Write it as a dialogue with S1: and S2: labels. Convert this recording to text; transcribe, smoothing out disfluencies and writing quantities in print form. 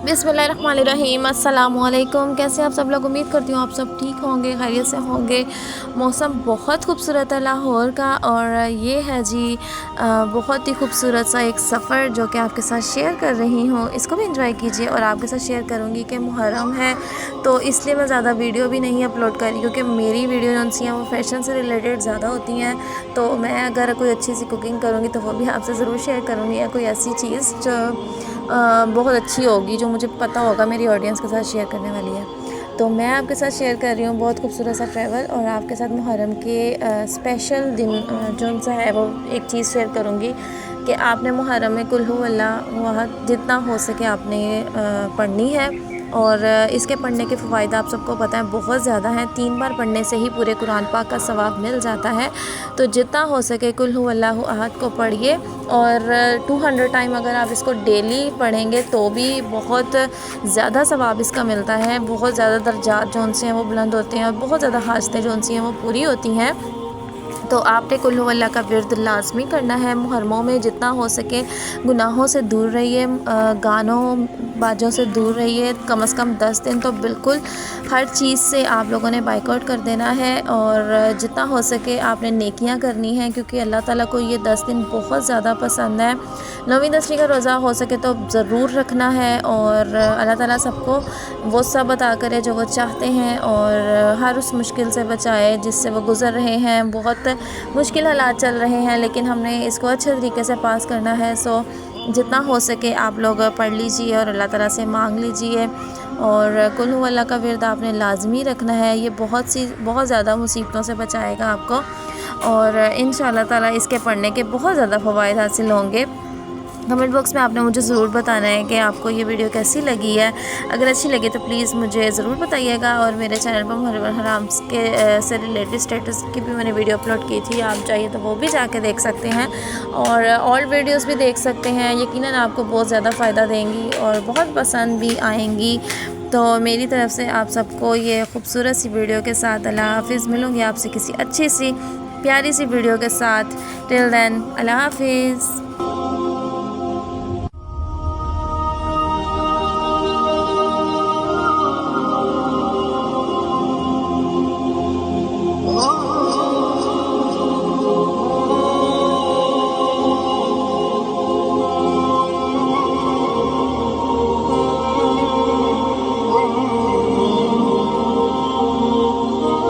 S1: बिस्मिल्लाहिर्रहमानिर्रहीम। अस्सलामुअलैकुम। कैसे आप सब लोग? उम्मीद करती हूँ आप सब ठीक होंगे, खैरियत से होंगे। मौसम बहुत खूबसूरत है लाहौर का, और ये है जी बहुत ही खूबसूरत सा एक सफ़र जो कि आपके साथ शेयर कर रही हूँ। इसको भी एंजॉय कीजिए। और आपके साथ शेयर करूँगी कि मुहर्रम है, तो इसलिए मैं ज़्यादा वीडियो भी नहीं अपलोड कर रही, क्योंकि मेरी वीडियो जो सी हैं वो फ़ैशन से रिलेटेड ज़्यादा होती हैं। तो मैं अगर कोई अच्छी सी कुकिंग करूँगी तो वो भी आपसे ज़रूर शेयर करूँगी, या कोई ऐसी चीज़ जो बहुत अच्छी होगी, जो मुझे पता होगा मेरी ऑडियंस के साथ शेयर करने वाली है। तो मैं आपके साथ शेयर कर रही हूँ बहुत खूबसूरत सा ट्रैवल, और आपके साथ मुहर्रम के स्पेशल दिन जो सा है वो एक चीज़ शेयर करूँगी कि आपने मुहर्रम में कुल हु अल्लाहु अहद जितना हो सके आपने पढ़नी है। और इसके पढ़ने के फ़वाइद आप सबको पता है बहुत ज़्यादा हैं। 3 बार पढ़ने से ही पूरे कुरान पाक का सवाब मिल जाता है। तो जितना हो सके कुल हु अल्लाहु अहद को पढ़िए, और 200 टाइम अगर आप इसको डेली पढ़ेंगे तो भी बहुत ज़्यादा सवाब इसका मिलता है। बहुत ज़्यादा दर्जात जो उनसे हैं वो बुलंद होते हैं, और बहुत ज़्यादा हाजतें जो उनसी हैं वो पूरी होती हैं। तो आपने कुल हु अल्लाह का विर्द लाजमी करना है। मुहर्रमों में जितना हो सके गुनाहों से दूर रहिए, गानों बाजों से दूर रहिए। कम से कम 10 दिन तो बिल्कुल हर चीज़ से आप लोगों ने बाइकआउट कर देना है, और जितना हो सके आपने नेकियां करनी हैं, क्योंकि अल्लाह ताला को ये 10 दिन बहुत ज़्यादा पसंद है। 9वीं 10वीं का रोज़ा हो सके तो ज़रूर रखना है, और अल्लाह ताला सबको वो सब अता करे जो वो चाहते हैं, और हर उस मुश्किल से बचाए जिससे वो गुज़र रहे हैं। बहुत मुश्किल हालात चल रहे हैं, लेकिन हमने इसको अच्छे तरीके से पास करना है। सो जितना हो सके आप लोग पढ़ लीजिए और अल्लाह ताला से मांग लीजिए। और कुल हु अल्लाह का विर्द आपने लाजमी रखना है। ये बहुत ज़्यादा मुसीबतों से बचाएगा आपको, और इंशाअल्लाह ताला इसके पढ़ने के बहुत ज़्यादा फ़वाइद हासिल होंगे। कमेंट बॉक्स में आपने मुझे ज़रूर बताना है कि आपको ये वीडियो कैसी लगी है। अगर अच्छी लगी तो प्लीज़ मुझे ज़रूर बताइएगा। और मेरे चैनल पर मुहर्रम हराम के से रिलेटेड स्टेटस की भी मैंने वीडियो अपलोड की थी, आप चाहिए तो वो भी जाके देख सकते हैं, और ओल्ड वीडियोस भी देख सकते हैं। यकीनन आपको बहुत ज़्यादा फ़ायदा देंगी और बहुत पसंद भी आएंगी। तो मेरी तरफ़ से आप सबको ये खूबसूरत सी वीडियो के साथ अल्लाह हाफ़िज़। मिलूँगी आपसे किसी अच्छी सी प्यारी सी वीडियो के साथ। टिल देन अल्लाह हाफ़िज़।